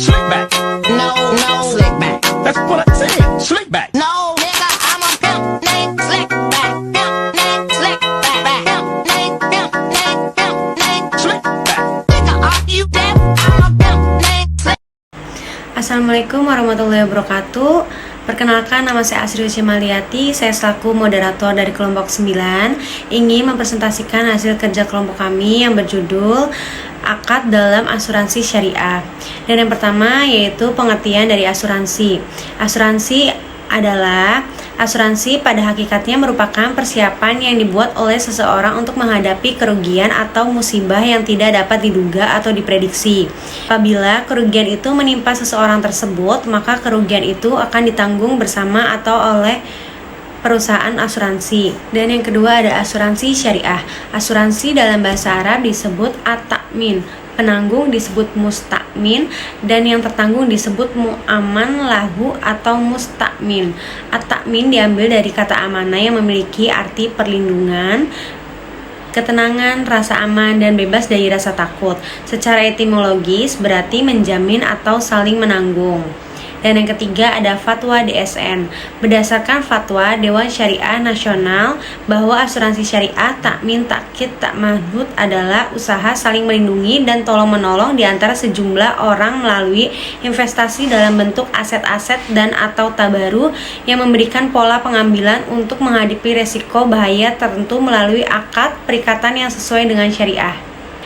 Slick back. No, slick back. That's what I said. Slick back. No, nigga, I'm a pimp named Slick back. Pimp named Slick back. Pimp named, pimp named, pimp named Slick back. Nigga, are you deaf? I'm a pimp named Slick. Assalamualaikum warahmatullahi wabarakatuh. Perkenalkan, nama saya Asri Ucimaliati. Saya selaku moderator dari kelompok 9 ingin mempresentasikan hasil kerja kelompok kami yang berjudul Akad dalam Asuransi Syariah. Dan yang pertama yaitu pengertian dari asuransi. Asuransi adalah asuransi pada hakikatnya merupakan persiapan yang dibuat oleh seseorang untuk menghadapi kerugian atau musibah yang tidak dapat diduga atau diprediksi. Apabila kerugian itu menimpa seseorang tersebut, maka kerugian itu akan ditanggung bersama atau oleh perusahaan asuransi. Dan yang kedua ada asuransi syariah. Asuransi dalam bahasa Arab disebut at-ta'min, penanggung disebut musta'min, dan yang tertanggung disebut mu'aman lahu atau musta'min. At-ta'min diambil dari kata amanah yang memiliki arti perlindungan, ketenangan, rasa aman, dan bebas dari rasa takut. Secara etimologis berarti menjamin atau saling menanggung. Dan yang ketiga ada fatwa DSN. Berdasarkan fatwa Dewan Syariah Nasional bahwa asuransi syariah takmin takkit takmahud adalah usaha saling melindungi dan tolong-menolong di antara sejumlah orang melalui investasi dalam bentuk aset-aset dan atau tabaru yang memberikan pola pengambilan untuk menghadapi resiko bahaya tertentu melalui akad perikatan yang sesuai dengan syariah.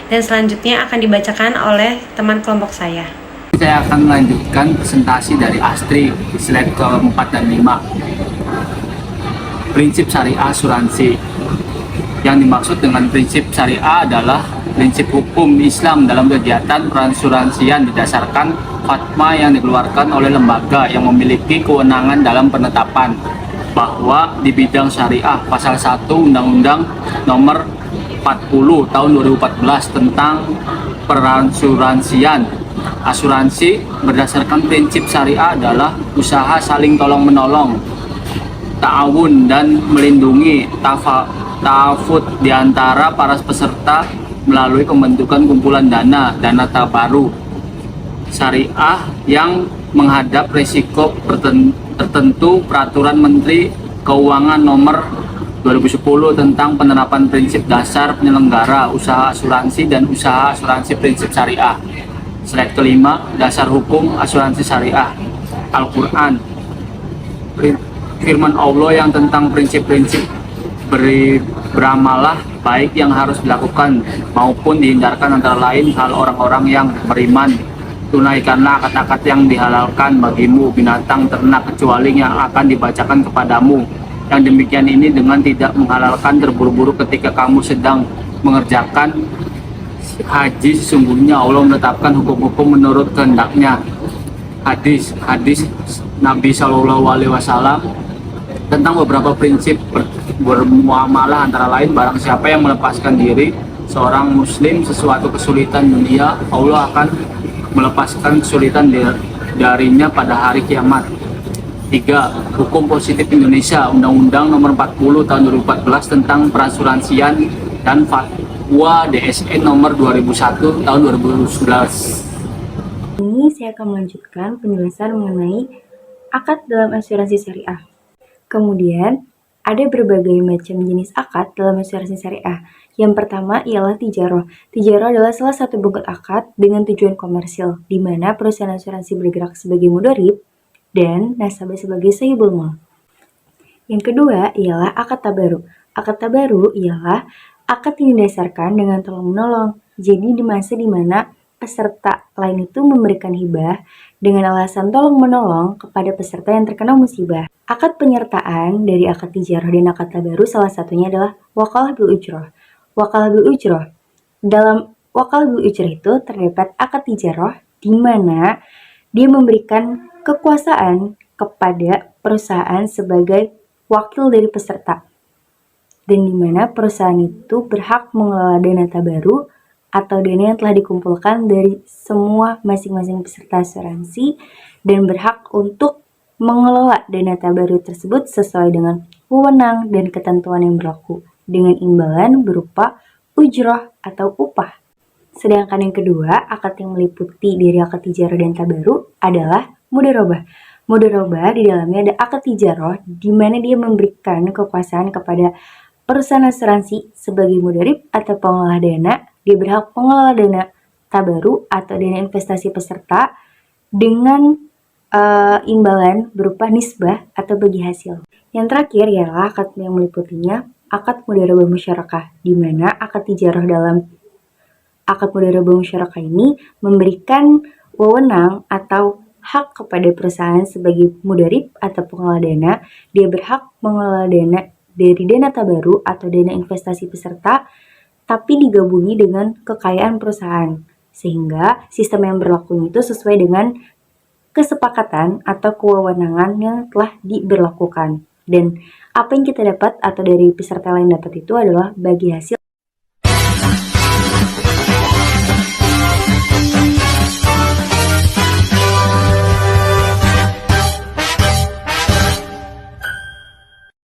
Dan selanjutnya akan dibacakan oleh teman kelompok saya. Saya akan melanjutkan presentasi dari Astri di slide ke-4 dan 5. Prinsip syariah asuransi. Yang dimaksud dengan prinsip syariah adalah prinsip hukum Islam dalam kegiatan perasuransian didasarkan fatwa yang dikeluarkan oleh lembaga yang memiliki kewenangan dalam penetapan bahwa di bidang syariah pasal 1 Undang-Undang Nomor 40 Tahun 2014 tentang perasuransian. Asuransi berdasarkan prinsip syariah adalah usaha saling tolong-menolong, ta'awun dan melindungi ta'afut di antara para peserta melalui pembentukan kumpulan dana tabaru syariah yang menghadap risiko tertentu. Peraturan Menteri Keuangan Nomor 2010 tentang penerapan prinsip dasar penyelenggara usaha asuransi dan usaha asuransi prinsip syariah. Slide kelima, dasar hukum asuransi syariah. Al-Quran, firman Allah yang tentang prinsip-prinsip beramalah baik yang harus dilakukan maupun dihindarkan, antara lain hal orang-orang yang beriman. Tunaikanlah akad-akad yang dihalalkan bagimu, binatang ternak kecuali yang akan dibacakan kepadamu. Yang demikian ini dengan tidak menghalalkan terburu-buru ketika kamu sedang mengerjakan haji. Sesungguhnya Allah menetapkan hukum-hukum menurut kehendaknya. Hadis Nabi Shallallahu Alaihi Wasallam tentang beberapa prinsip bermuamalah, antara lain barang siapa yang melepaskan diri seorang muslim sesuatu kesulitan dunia, Allah akan melepaskan kesulitan darinya pada hari kiamat. 3. Hukum positif Indonesia, Undang-Undang Nomor 40 Tahun 2014 tentang perasuransian dan Fatwa DSN Nomor 2001 Tahun 2011. Ini saya akan melanjutkan penjelasan mengenai akad dalam asuransi syariah. Kemudian, ada berbagai macam jenis akad dalam asuransi syariah. Yang pertama ialah tijaroh. Tijaroh adalah salah satu bentuk akad dengan tujuan komersil, di mana perusahaan asuransi bergerak sebagai mudharib dan nasabah sebagai sahibul mal. Yang kedua ialah akad tabaru. Akad tabaru ialah akad yang didasarkan dengan tolong-menolong. Jadi di masa di mana peserta lain itu memberikan hibah dengan alasan tolong-menolong kepada peserta yang terkena musibah. Akad penyertaan dari akad tijarah dan akad tabaru salah satunya adalah wakalah bil ujroh. Wakalah bil ujroh. Dalam wakalah bil ujroh itu terdapat akad tijarah di mana dia memberikan kekuasaan kepada perusahaan sebagai wakil dari peserta, dan di mana perusahaan itu berhak mengelola dana tabaru atau dana yang telah dikumpulkan dari semua masing-masing peserta asuransi, dan berhak untuk mengelola dana tabaru tersebut sesuai dengan wewenang dan ketentuan yang berlaku dengan imbalan berupa ujroh atau upah. Sedangkan yang kedua, akad yang meliputi dari akad tijarah dan tabaru adalah mudharabah. Mudharabah di dalamnya ada akad tijarah di mana dia memberikan kekuasaan kepada perusahaan asuransi sebagai mudharib atau pengelola dana. Dia berhak mengelola dana tabaru atau dana investasi peserta dengan imbalan berupa nisbah atau bagi hasil. Yang terakhir ialah akad yang meliputinya akad mudharabah musyarakah, di mana akad tijarah dalam akad mudharabah musyarakah ini memberikan wewenang atau hak kepada perusahaan sebagai mudharib atau pengelola dana. Dia berhak mengelola dana dari dana tabaru atau dana investasi peserta, tapi digabungi dengan kekayaan perusahaan. Sehingga sistem yang berlaku itu sesuai dengan kesepakatan atau kewenangan yang telah diberlakukan. Dan apa yang kita dapat atau dari peserta lain dapat itu adalah bagi hasil